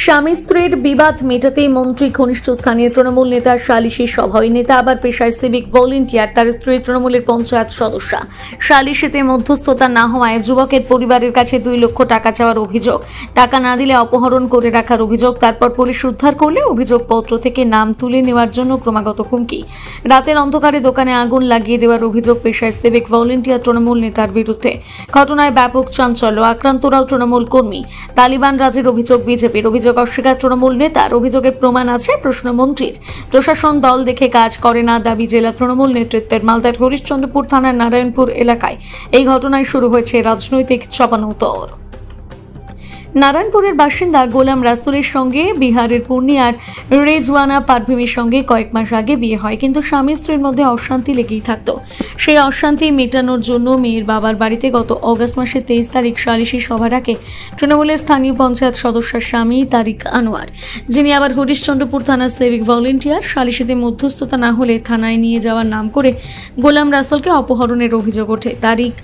স্বামী স্ত্রীর বিবাদ মেটাতে মন্ত্রী ঘনিষ্ঠ স্থানীয় তৃণমূল নেতা সালিশি সভায় নেতা আবার পেশায় সিভিক ভলেন্টিয়ার তার স্ত্রী তৃণমূলের পঞ্চায়েত সদস্য সালিশিতে মধ্যস্থতা না হওয়ায় যুবকের পরিবারের কাছে 2 লক্ষ টাকা চাওয়ার অভিযোগ। টাকা না দিলে অপহরণ করে রাখার অভিযোগ। তারপর পুলিশ উদ্ধার করলে অভিযোগপত্র থেকে নাম তুলে নেওয়ার জন্য ক্রমাগত হুমকি। রাতের অন্ধকারে দোকানে আগুন লাগিয়ে দেওয়ার অভিযোগ পেশায় সিভিক ভলেন্টিয়ার তৃণমূল নেতার বিরুদ্ধে। ঘটনায় ব্যাপক চাঞ্চল্য, আক্রান্তরাও তৃণমূল কর্মী। তালিবান রাজের অভিযোগ বিজেপির, অভিযোগ অস্বীকার তৃণমূল নেতার। অভিযোগের প্রমাণ আছে প্রশ্নমন্ত্রীর। প্রশাসন দল দেখে কাজ করে না দাবি জেলা তৃণমূল নেতৃত্বের। মালদার হরিশ্চন্দ্রপুর থানার নারায়ণপুর এলাকায় এই ঘটনায় শুরু হয়েছে রাজনৈতিক চাপানোতর। নারায়ণপুরের বাসিন্দা গোলাম রাসুলের সঙ্গে বিহারের পূর্ণিয়ার রেজওয়ানা পারভীমের সঙ্গে কয়েক মাস আগে বিয়ে হয়, কিন্তু স্বামী স্ত্রীর মধ্যে অশান্তি লেগেই থাকতো। সেই অশান্তি মেটানোর জন্য মেয়ের বাবার বাড়িতে গত অগস্ট মাসের 23 তারিখ সালিশি সভা রাখে তৃণমূলের স্থানীয় পঞ্চায়েত সদস্যের স্বামী তারিক আনোয়ার, যিনি আবার হরিশ্চন্দ্রপুর থানার সিভিক ভলেন্টিয়ার। সালিশিতে মধ্যস্থতা না হলে থানায় নিয়ে যাওয়ার নাম করে গোলাম রাসুলকে অপহরণের অভিযোগ ওঠে। তারিক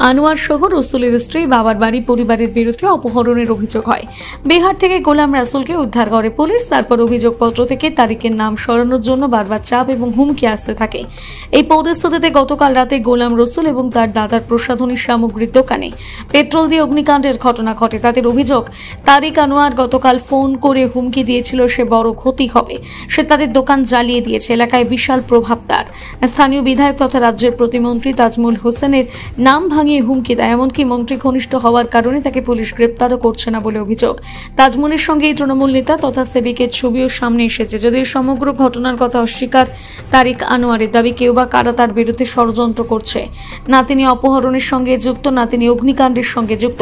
আনোয়ার সহ রসুলের স্ত্রী বাবার বাড়ি পরিবারের বিরুদ্ধে অপহরণের অভিযোগ হয়। বিহার থেকে গোলাম রাসুলকে উদ্ধার করে পুলিশ। তারপর অভিযোগপত্র থেকে তারিকের নাম সরানোর জন্য বারবার চাপ এবং হুমকি আসতে থাকে। এই পরিস্থিতিতে গতকাল রাতে গোলাম রসুল এবং তার দাদার প্রসাধনী সামগ্রীর দোকানে পেট্রোল দিয়ে অগ্নিকাণ্ডের ঘটনা ঘটে। তাদের অভিযোগ, তারিক আনোয়ার গতকাল ফোন করে হুমকি দিয়েছিল সে বড় ক্ষতি হবে, সে তাদের দোকান জ্বালিয়ে দিয়েছে। এলাকায় বিশাল প্রভাব তার। স্থানীয় বিধায়ক তথা রাজ্যের প্রতিমন্ত্রী তাজমুল হোসেনের নাম ভাঙিয়ে হুমকি দেয়। এমনকি মন্ত্রী ঘনিষ্ঠ হওয়ার কারণে তাকে পুলিশ গ্রেপ্তারও করছে না বলে অভিযোগ। তাজমুলের সঙ্গে এই তৃণমূল নেতা তথা সেবিকের ছবিও সামনে এসেছে। যদিও সমগ্র ঘটনার কথা অস্বীকার তারিক আনোয়ারের দাবি, কেউ বা কারা তার বিরুদ্ধে ষড়যন্ত্র করছে। না তিনি অপহরণের সঙ্গে যুক্ত, না তিনি অগ্নিকাণ্ডের সঙ্গে যুক্ত।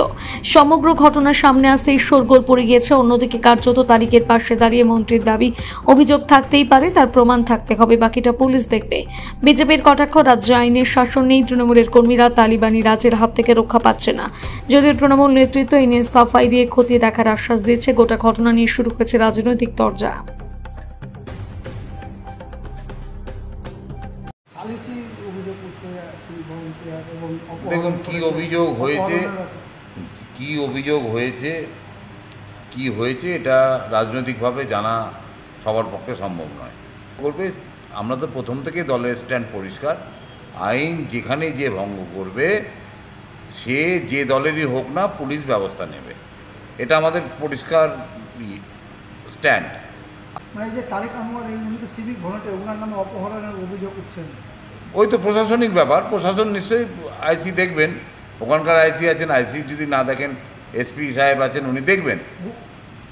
সমগ্র ঘটনার সামনে আসতেই শোরগোল পড়ে গিয়েছে। অন্যদিকে কার্যত তারিকের পাশে দাঁড়িয়ে মন্ত্রীর দাবি, অভিযোগ থাকতেই পারে, তার প্রমাণ থাকতে হবে, বাকিটা পুলিশ দেখবে। বিজেপির কটাক্ষ, রাজ্যে আইনের শাসন নেই, তৃণমূলের কর্মীরা তালিবানি রাজের হাত থেকে রক্ষা পাচ্ছে না। যদিও তৃণমূল নেতৃত্ব এই নিয়ে সাফাই দিয়ে খতিয়ে দেখার আশ্বাস দিয়েছে। গোটা ঘটনা নিয়ে শুরু হয়েছে রাজনৈতিক তরজা। দেখুন কি অভিযোগ হয়েছে এটা রাজনৈতিকভাবে জানা সবার পক্ষে সম্ভব নয়। করবে, আমরা তো প্রথম থেকে দলের স্ট্যান্ড পরিষ্কার। আইন যেখানে যে ভঙ্গ করবে সে যে দলেরই হোক না, পুলিশ ব্যবস্থা নেবে, এটা আমাদের পরিষ্কার স্ট্যান্ড। মানে যে তারিক আনোয়ার এই উনি তো সিভিক ভলেন্টিয়ার, ওনার নামে অপহরণের অভিযোগ উঠছেন। ওই তো প্রশাসনিক ব্যাপার, প্রশাসন নিশ্চয়ই আইসি দেখবেন, ওখানকার আইসি আছেন, আইসি যদি না দেখেন এসপি সাহেব আছেন, উনি দেখবেন।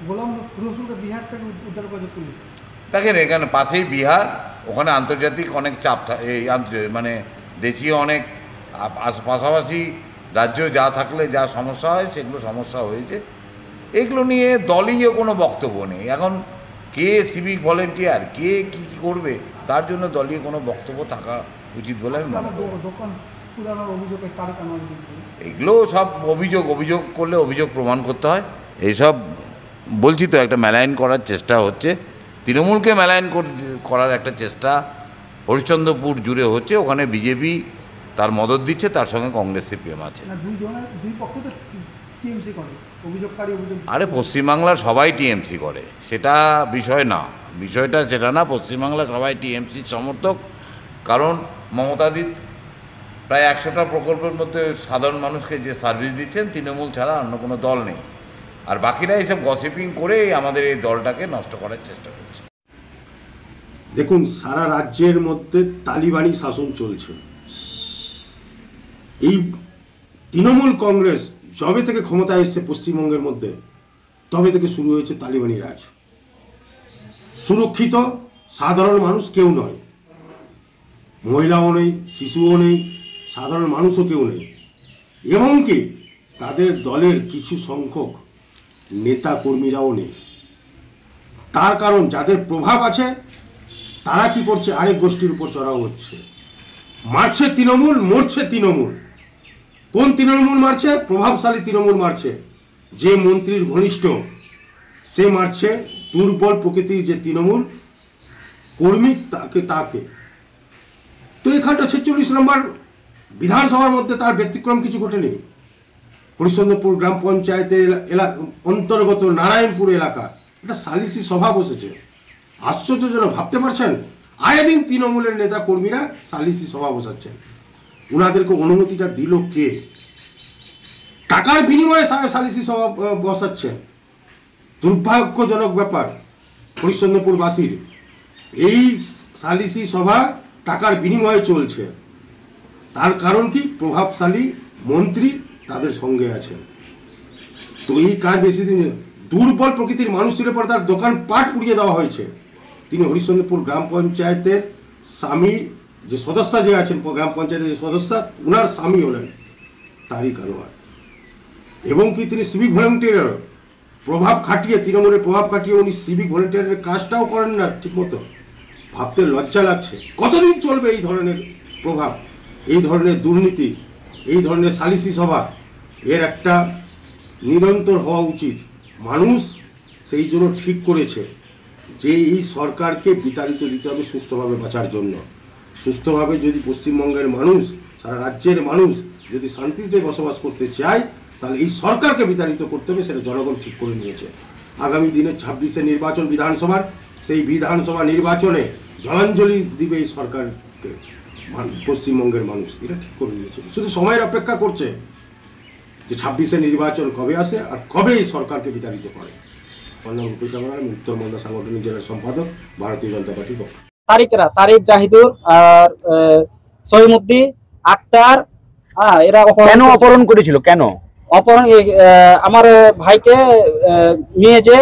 গোলাম রসুলকে বিহার থেকে উদ্ধার করেছে পুলিশ। দেখেন এখানে পাশেই বিহার, ওখানে আন্তর্জাতিক অনেক চাপ, এই মানে দেশীয় অনেক, পাশাপাশি রাজ্য যা থাকলে যা সমস্যা হয় সেগুলো সমস্যা হয়েছে। এগুলো নিয়ে দলীয় কোনো বক্তব্য নেই। এখন কে সিভিক ভলেন্টিয়ার, কে কী করবে, তার জন্য দলীয় কোনো বক্তব্য থাকা উচিত বলে আমি মনে করি। এগুলো সব অভিযোগ করলে অভিযোগ প্রমাণ করতে হয়। এইসব বলছি তো, একটা মেলাইন করার চেষ্টা হচ্ছে, তৃণমূলকে মেলাইন করার একটা চেষ্টা হরিশ্চন্দ্রপুর জুড়ে হচ্ছে। ওখানে বিজেপি তার মদত দিচ্ছে, তার সঙ্গে কংগ্রেস সিপিএম আছে। আরে পশ্চিমবাংলার সবাই টিএমসি করে, সেটা বিষয় না, বিষয়টা সেটা না। পশ্চিমবাংলা সবাই টিএমসির সমর্থক, কারণ মমতাদি প্রায় 100টা প্রকল্পের মধ্যে সাধারণ মানুষকে যে সার্ভিস দিচ্ছেন, তৃণমূল ছাড়া অন্য কোনো দল নেই। আর বাকিরা এইসব গসিপিং করে আমাদের এই দলটাকে নষ্ট করার চেষ্টা করছে। দেখুন, সারা রাজ্যের মধ্যে তালিবানি শাসন চলছে। এই তৃণমূল কংগ্রেস যবে থেকে ক্ষমতায় এসছে পশ্চিমবঙ্গের মধ্যে, তবে থেকে শুরু হয়েছে তালিবানি রাজ। সুরক্ষিত সাধারণ মানুষ কেউ নয়, মহিলাও নেই, শিশুও নেই, সাধারণ মানুষও কেউ নেই। এমনকি তাদের দলের কিছু সংখ্যক নেতা কর্মীরাও নেই। তার কারণ যাদের প্রভাব আছে তারা কি করছে, আরেক গোষ্ঠীর উপর চড়াও হচ্ছে। মারছে তৃণমূল, মরছে তৃণমূল। কোন তৃণমূল মারছে? প্রভাবশালী তৃণমূল মারছে। যে মন্ত্রীর ঘনিষ্ঠ সে মারছে দুর্বল প্রকৃতির যে তৃণমূল কর্মী, তাকে। তো এখানটা 46 নম্বর বিধানসভার মধ্যে তার ব্যতিক্রম কিছু ঘটেনি। হরিশ্চন্দ্রপুর গ্রাম পঞ্চায়েতের অন্তর্গত নারায়ণপুর এলাকা, একটা সালিসি সভা বসেছে। আশ্চর্যজনক, ভাবতে পারছেন? আয়ে দিন তৃণমূলের নেতা কর্মীরা সালিসি সভা বসাচ্ছেন। ওনাদেরকে অনুমতিটা দিল কে? টাকার বিনিময়ে সালিসি সভা বসাচ্ছেন। দুর্ভাগ্যজনক ব্যাপার হরিশ্চন্দ্রপুরবাসীর। এই সালিসি সভা টাকার বিনিময়ে চলছে। তার কারণ কি? প্রভাবশালী মন্ত্রী তাদের সঙ্গে আছেন। তো এই কাজ বেশি দিন, দুর্বল প্রকৃতির মানুষ ছিল পরে তার দোকান পাট পুড়িয়ে দেওয়া হয়েছে। তিনি হরিশ্চন্দ্রপুর গ্রাম পঞ্চায়েতের স্বামী, যে সদস্য যে আছেন গ্রাম পঞ্চায়েতের যে সদস্য, ওনার স্বামী হলেন তারিক আনোয়ার। এবং কি তিনি সিভিক ভলেন্টিয়ার প্রভাব খাটিয়ে, তৃণমূলের প্রভাব খাটিয়ে উনি সিভিক ভলেন্টিয়ারের কাজটাও করেন না ঠিকমতো। ভাবতে লজ্জা লাগছে কতদিন চলবে এই ধরনের প্রভাব, এই ধরনের দুর্নীতি, এই ধরনের সালিসি সভা। এর একটা নিরন্তর হওয়া উচিত। মানুষ সেই জন্য ঠিক করেছে যে এই সরকারকে বিতাড়িত দিতে হবে সুস্থভাবে বাঁচার জন্য। সুস্থভাবে যদি পশ্চিমবঙ্গের মানুষ, সারা রাজ্যের মানুষ যদি শান্তিতে বসবাস করতে চায়, তাহলে এই সরকারকে বিতাড়িত করতে হবে। সেটা জনগণ ঠিক করে নিয়েছে। আগামী দিনে 26-এ নির্বাচন বিধানসভার, সেই বিধানসভা নির্বাচনে জলাঞ্জলি দিবে এই সরকারকে পশ্চিমবঙ্গের মানুষ। এটা ঠিক করে নিয়েছে, শুধু সময়ের অপেক্ষা করছে যে 26-এ নির্বাচন কবে আসে আর কবে এই সরকারকে বিতাড়িত করে। উত্তর মালদা সাংগঠনিক জেলার সম্পাদক, ভারতীয় জনতা পার্টির পক্ষ। তারিকরা, তারিক, জাহিদুর আর সৈমুদ্দি, আক্তার, এরা কেন অপহরণ করেছিল? কেন অপহরণ? আমার ভাইকে নিয়ে যে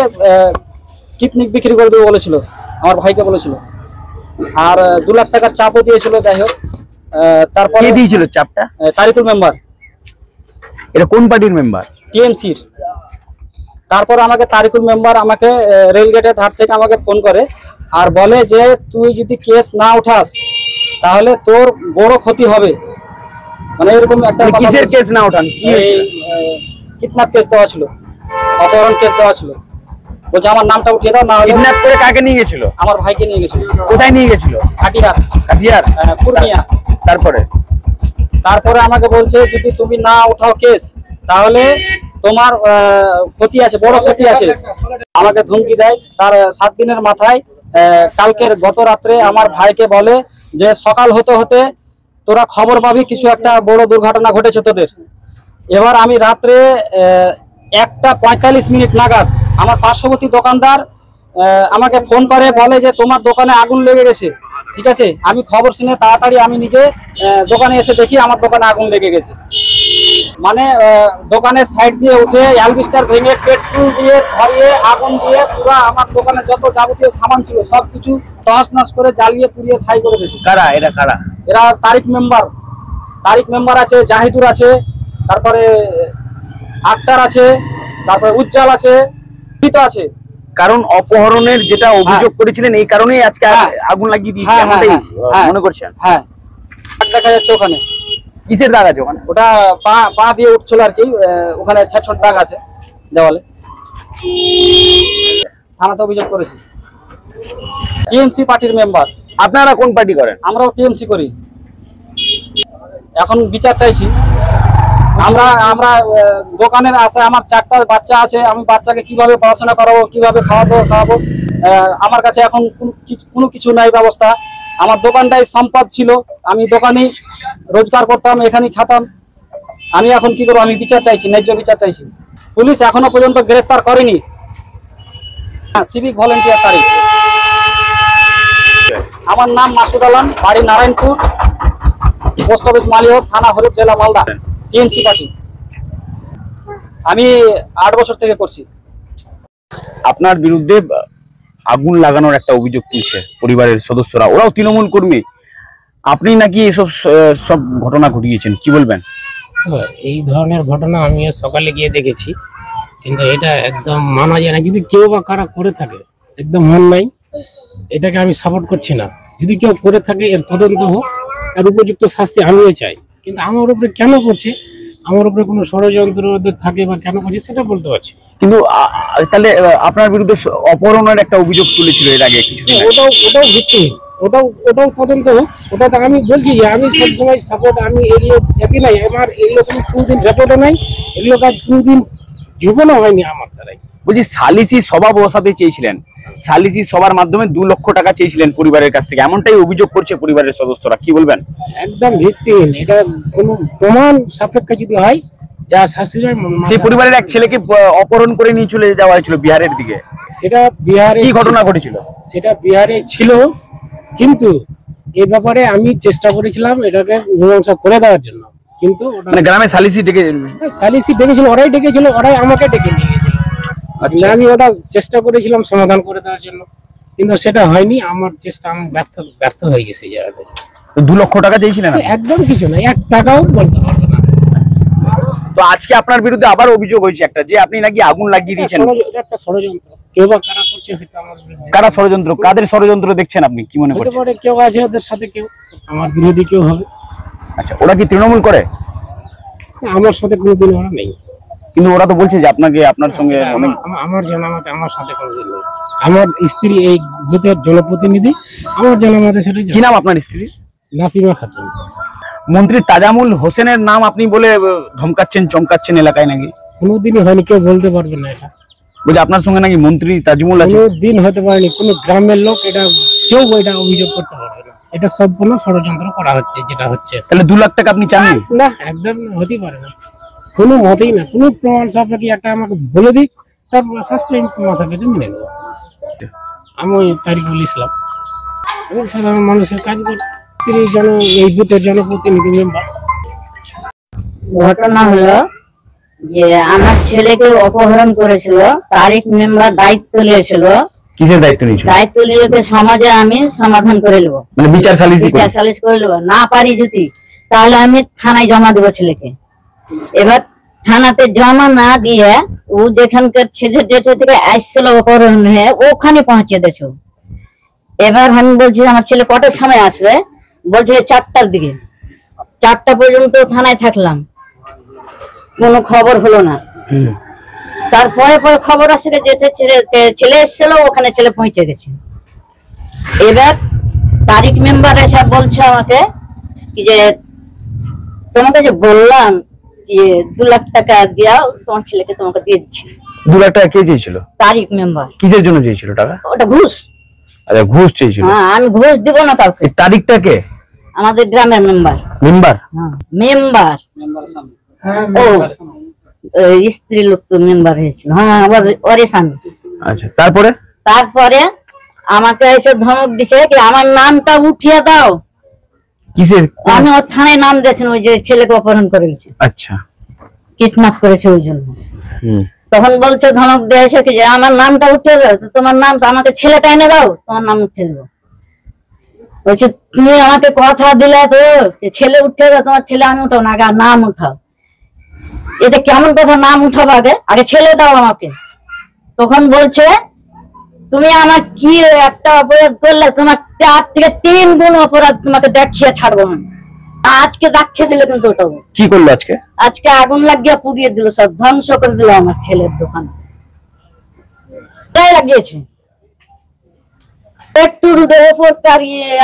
কিডনি বিক্রি করে দেবো বলেছিল, আমার ভাইকে বলেছিল। আর 2 লাখ টাকার চাপও দিয়েছিল। যাই হোক, তারপরে দিয়েছিল চাপটা? তারিকুল মেম্বার। এটা কোন পার্টির মেম্বার? টিএমসির। তারপর আমাকে তারিকুল মেম্বার আমাকে রেলগেটের ধার থেকে আমাকে ফোন করে আর বলে যে তুই যদি কেস না উঠাস তাহলে তোর বড় ক্ষতি হবে। মানে এরকম একটা। কিসের কেস না উঠান? কিডন্যাপ কেস দেওয়া ছিল, অপহরণ কেস দেওয়া ছিল। বলছে আমার নামটা উঠিয়ে দাও, না হলে। কিডন্যাপ করে কাকে নিয়ে গেছিল? আমার ভাইকে নিয়ে গেছিল। কোথায় নিয়ে গেছিল? কাটিহার। কাটিহার? পূর্ণিয়া। তারপরে আমাকে বলছে যদি তুমি না উঠাও কেস তাহলে তোমার ক্ষতি আছে, বড় ক্ষতি আছে। আমাকে ধমকি দেয়। তার 7 দিনের মাথায় কালকের গত রাত্রে আমার ভাইকে বলে যে সকাল হতে হতে তোরা খবর পাবি কিছু একটা বড় দুর্ঘটনা ঘটেছে তোদের। এবার আমি রাত্রে 1:45 নাগাদ আমার পার্শ্ববর্তী দোকানদার আমাকে ফোন করে, বলে যে তোমার দোকানে আগুন লেগে গেছে। ঠিক আছে, আমি খবর শুনে তাড়াতাড়ি আমি নিজে দোকানে এসে দেখি আমার দোকানে আগুন লেগে গেছে। মানে দোকানের সাইড দিয়ে উঠে অ্যালবিস্টার ভেঙে পেট্রোল দিয়ে ভরিয়ে আগুন দিয়ে পুরো আমার দোকানে যত যাবতীয় সামান ছিল সবকিছু তছনছ করে জ্বালিয়ে পুড়িয়ে ছাই করে দিয়েছে। কারা এরা? কারা এরা? তারিক মেম্বার আছে, জাহিদুর আছে, তারপরে আক্তার আছে, তারপরে উজ্জ্বল আছে, আছে। কারণ অপহরণের যেটা অভিযোগ করেছিলেন এই কারণেই আজকে আগুন লাগিয়ে দিয়েছে মনে করছেন? হ্যাঁ, দেখা যাচ্ছে ওখানে। কিসের দাগ আছে ওখানে? ওটা পা দিয়ে উঠছিল আর কি, ওখানে ছোট দাগ আছে দেওয়ালে। থানাতে অভিযোগ করেছি। টিএমসি পার্টির মেম্বার। আপনারা কোন পার্টি করেন? আমরাও টিএমসি করি। এখন বিচার চাইছি। আমরা দোকানের আশায়, আমার 4টা বাচ্চা আছে, আমি বাচ্চাকে কিভাবে পড়াশোনা করাবো, কিভাবে খাওয়াবো। আমার কাছে এখন কোনো কিছু নাই ব্যবস্থা। আমার দোকানটাই সম্পদ ছিল, আমি দোকানেই রোজগার করতাম, এখানেই খাতাম। আমি এখন কি করবো? আমি বিচার চাইছি, ন্যায্য বিচার চাইছি। পুলিশ এখনো পর্যন্ত গ্রেফতার করেনি। সিভিক ভলেন্টিয়ার তারিখ। আমার নাম মাসুদ আলম, বাড়ি নারায়ণপুর, পোস্ট অফিস মালিহর, থানা হলুদ, জেলা মালদা, টিএমসি পার্টি। আমি 8 বছর থেকে করছি। আপনার বিরুদ্ধে আগুন লাগানোর একটা অভিযোগ তুলছে পরিবারের সদস্যরা, ওরাও তৃণমূল কর্মী। আপনি নাকি এসব সব ঘটনা ঘটিয়েছেন, কি বলবেন? এই ধরনের ঘটনা আমি সকালে গিয়ে দেখেছি, কিন্তু এটা একদম মানা যায় না। যদি কেউ বা কারা করে থাকে, একদম মন নাই, এটাকে আমি সাপোর্ট করছি না। যদি কেউ করে থাকে এর তদন্ত হোক, আর উপযুক্ত শাস্তি আমিও চাই। কিন্তু আমার উপরে কেন করছে, আমার উপরে কোনো ষড়যন্ত্র থাকে বা কেন করছে সেটা বলতে পারছি। কিন্তু তাহলে আপনার বিরুদ্ধে অপহরণের একটা অভিযোগ তুলেছিল এর আগে কিছুদিন। ওটাও ভিত্তিহীন, ওটাও তদন্ত হোক। ওটা তো আমি বলছি যে আমি সবসময় সাপোর্ট, আমি এগুলো একই নাই, আমার এগুলো কোনোদিন রেপোর্টও নাই, এগুলো কাজ কোনোদিন জীবনও হয়নি আমার দ্বারাই। বলছি সালিসি সভা বসাতে চেয়েছিলেন, সালিসি সভার মাধ্যমে 2 লক্ষ টাকা চেয়েছিলেন পরিবারের কাছ থেকে, এমনটাই অভিযোগ করছে পরিবারের সদস্যরা, কি বলবেন? একদম ভিত্তিহীন। এটা কোনো প্রমাণ সাপেক্ষে যদি হয়, যা শাশুড়ি সেই পরিবারের এক ছেলেকে অপহরণ করে নিয়ে চলে যাওয়া হয়েছিল বিহারের দিকে, সেটা বিহারে কি ঘটনা ঘটেছিল? সেটা বিহারে ছিল, কিন্তু এই ব্যাপারে আমি চেষ্টা করেছিলাম এটাকে মীমাংসা করে দেওয়ার জন্য, কিন্তু ওটা মানে গ্রামে সালিসি সালিসি ডেকেছিল, ওরাই ডেকেছিল, ওরাই আমাকে ডেকে নিয়ে গেছিল। আচ্ছা। আমি ওটা চেষ্টা করেছিলাম সমাধান করে দেওয়ার জন্য, কিন্তু সেটা হয়নি। আমার চেষ্টা আমি ব্যর্থ হয়ে গেছে। জায়গাতে 2 লক্ষ টাকা চেয়েছিলেন? একদম কিছু না, 1 টাকাও বলতে পারবো না। তো আজকে আপনার বিরুদ্ধে আবার অভিযোগ হয়েছে একটা, যে আপনি নাকি আগুন লাগিয়ে দিয়েছেন। এটা একটা ষড়যন্ত্র, কেউ বা কারা করছে হয়তো আমার বিরুদ্ধে। কারা ষড়যন্ত্র, কাদের ষড়যন্ত্র দেখছেন আপনি, কি মনে হতে করছেন? পারে কেউ আছে ওদের সাথে, কেউ আমার বিরোধী কেউ হবে। আচ্ছা, ওরা কি তৃণমূল করে? আমার সাথে কোনোদিন ওরা নেই। কিন্তু ওরা তো বলছে যে আপনার সঙ্গে সেটা অনেক আমার জানামতে আমার সাথে কোনোদিন নেই। আমার স্ত্রী এই বুথের জনপ্রতিনিধি, আমার জানামতে সেটা কি নাম আপনার স্ত্রী? নাসিমা খাতুন। মন্ত্রী তাজামুল হোসেনের নাম আপনি বলে ধমকাচ্ছেন, চমকাচ্ছেন এলাকায় নাকি? কোনোদিনই হয়নি, কেউ বলতে পারবে না এটা। বলছে আপনার সঙ্গে নাকি মন্ত্রী তাজমুল আছে। কোনোদিন হতে পারেনি, কোনো গ্রামের লোক এটা কেউ এটা অভিযোগ করতে পারবে না। এটা সম্পূর্ণ ষড়যন্ত্র করা হচ্ছে, যেটা হচ্ছে। তাহলে 2 লাখ টাকা আপনি চাননি? না, একদম হতেই পারে না, কোনো মতেই না। কোনো প্রমাণ সাপেক্ষে একটা আমাকে বলে দিক, তারপর শাস্ত্র মাথা পেতে মেনে নেব। আমি তারিকুল ইসলাম, আমি সাধারণ মানুষের কাজ করি, এই বুথের জনপ্রতিনিধি মেম্বার। ঘটনা হলো যে আমার ছেলেকে অপহরণ করেছিল, তারিক মেম্বার দায়িত্ব নিয়েছিল। কিসের দায়িত্ব নিয়েছিল? দায়িত্ব নিয়ে সমাজে আমি সমাধান করে নেবো, মানে বিচার সালিশ করে নেবো। না পারি যদি, তাহলে আমি থানায় জমা দেবো ছেলেকে। এবার থানাতে জমা না দিয়ে ও যেখানকার ছেলে থেকে আসছিল অপহরণ হয়ে, ওখানে পৌঁছে দিয়েছে। এবার আমি বলছি আমার ছেলে কটার সময় আসবে, বলছে 4টার দিকে। 4টা পর্যন্ত থানায় থাকলাম, কোনো খবর হলো না। তারপরে খবর আসে যে ছেলে এসেছিল, ওখানে ছেলে পৌঁছে গেছে। এবার তারিক মেম্বার এসে বলছে আমাকে যে তোমাকে যে বললাম যে 2 লাখ টাকা দিয়াও, তোমার ছেলেকে তোমাকে দিয়ে দিচ্ছি। 2 লাখ টাকা কে চেয়েছিল? তারিক মেম্বার। কিসের জন্য চেয়েছিল টাকা? ওটা ঘুষ। আচ্ছা, ঘুষ চেয়েছিল। হ্যাঁ, আমি ঘুষ দিব না কাউকে। এই তারিখটা কে? আমাদের গ্রামের মেম্বার। মেম্বার? হ্যাঁ, মেম্বার। ও স্ত্রী লোক তো মেম্বার হয়েছিল। হ্যাঁ, ওরে স্বামী। আচ্ছা, তারপরে আমাকে এসে ধমক দিছে কি আমার নামটা উঠিয়ে দাও। কিসের? আমি ওর থানায় নাম দিয়েছেন, ওই যে ছেলেকে অপহরণ করে গেছে। আচ্ছা, কিডন্যাপ করেছে ওই জন্য। তখন বলছে ধমক দিয়েছে কি যে আমার নামটা উঠিয়ে দাও, তোমার নাম আমাকে ছেলেটা এনে দাও, তোমার নাম উঠিয়ে দেবো। বলছে তুমি আমাকে কথা দিলে তো ছেলে উঠে দাও, তোমার ছেলে আমি উঠাও না, আগে নাম উঠাও। এটা কেমন কথা, নাম উঠাবো আগে ছেলে দাও আমাকে। তখন বলছে তুমি আমার কি একটা অপরাধ করলে, তোমার 4 থেকে 3 গুণ অপরাধ তোমাকে দেখিয়ে ছাড়বো আমি। আজকে দেখিয়ে দিলে কিন্তু ওটাও। কি করলো আজকে? আজকে আগুন লাগিয়ে পুড়িয়ে দিল, সব ধ্বংস করে দিল আমার ছেলের দোকান। তাই লাগিয়েছে একটু রোদের উপর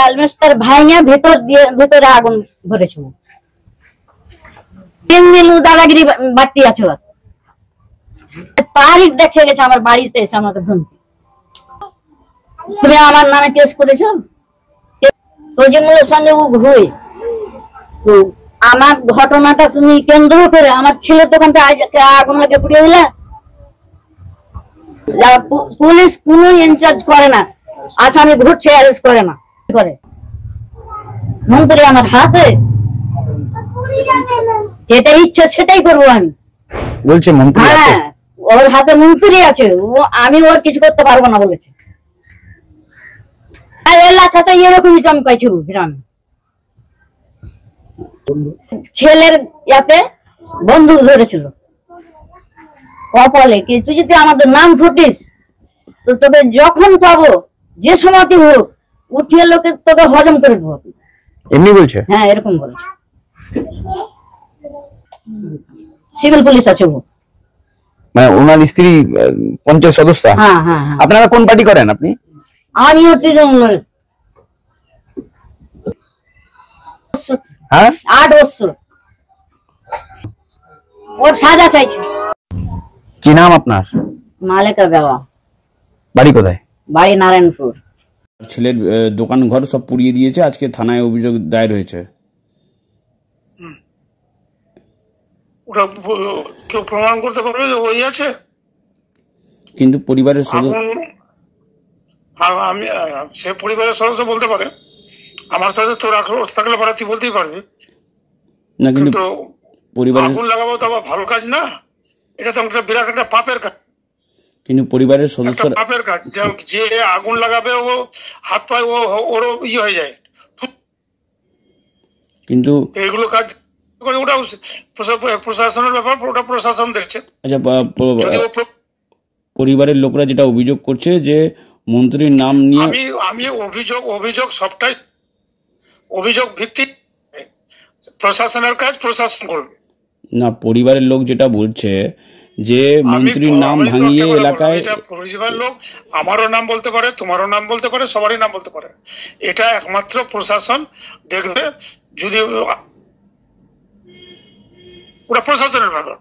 আলমেস্টার ভাঙে ভেতরে আগুন ভরেছে। 3 দিন দাদাগিরি বাড়তি আছে। তারিখ দেখে গেছে আমার বাড়িতে এসে আমাকে ধমকি, তুমি আমার নামে কেস করেছো। তজিমুলের সঙ্গে ও ঘুরে তো আমার ঘটনাটা তুমি কেন্দ্র করে আমার ছেলের দোকানটা আগুন লাগে পুড়িয়ে দিলে। পুলিশ কোনো ইনচার্জ করে না, আসামি ঘুরছে, অ্যারেস্ট করে না, করে মন্ত্রী আমার হাতে যেটা ইচ্ছে সেটাই করবো আমি। বলছে মন্ত্রী? হ্যাঁ, ওর হাতে মন্ত্রী আছে, আমি ওর কিছু করতে পারবো না বলেছে। এলাকাতে এরকমই চমকাইছে গ্রামে। ছেলের ইয়াতে বন্দুক ধরেছিল কপালে কি তুই যদি আমাদের নাম ফুটিস তো তোকে যখন পাবো যে সময়তে হোক উঠিয়ে লোকে তোকে হজম করে দেবো। এমনি বলছে? হ্যাঁ, এরকম বলছে। সিভিল পুলিশ আছে ও। মানে ওনার স্ত্রী পঞ্চায়েত সদস্য? হ্যাঁ হ্যাঁ। আপনারা কোন পার্টি করেন আপনি? আমি হচ্ছে হ্যাঁ, 8 বছর ওর সাজা চাইছে। কি নাম আপনার? মালেকা বেগম, বাড়ি কোথায়? বাড়ি নারায়ণপুর। ছেলের দোকান ঘর সব পুড়িয়ে দিয়েছে, আজকে থানায় অভিযোগ দায়ের হয়েছে। ওটা কেউ প্রমাণ করতে পারবে যে ওই আছে? কিন্তু পরিবারের সদস্য, আমি সে পরিবারের সদস্য বলতে পারে, আমার সাথে তোর আক্রোশ থাকলে পরে তুই বলতেই পারবি না, কিন্তু কিন্তু পরিবারের আগুন লাগাবো তো আবার ভালো কাজ না, এটা তো একটা বিরাট একটা পাপের কাজ। কিন্তু পরিবারের সদস্য একটা পাপের কাজ, যে আগুন লাগাবে ও হাত পায়ে ওরও ইয়ে হয়ে যায়। কিন্তু এগুলো কাজ ওটা প্রশাসনের ব্যাপার, ওটা প্রশাসন দেখছে। আচ্ছা, যদি পরিবারের লোকরা যেটা অভিযোগ করছে যে মন্ত্রীর নাম নিয়ে, আমি অভিযোগ সবটাই অভিযোগ ভিত্তিক, প্রশাসনের কাজ প্রশাসন করবে না, পরিবারের লোক যেটা বলছে যে মন্ত্রীর নাম ভাঙিয়ে এলাকায়, পরিবারের লোক আমারও নাম বলতে পারে, তোমারও নাম বলতে পারে, সবারই নাম বলতে পারে, এটা একমাত্র প্রশাসন দেখবে। যদি ওটা প্রশাসনের ব্যাপার।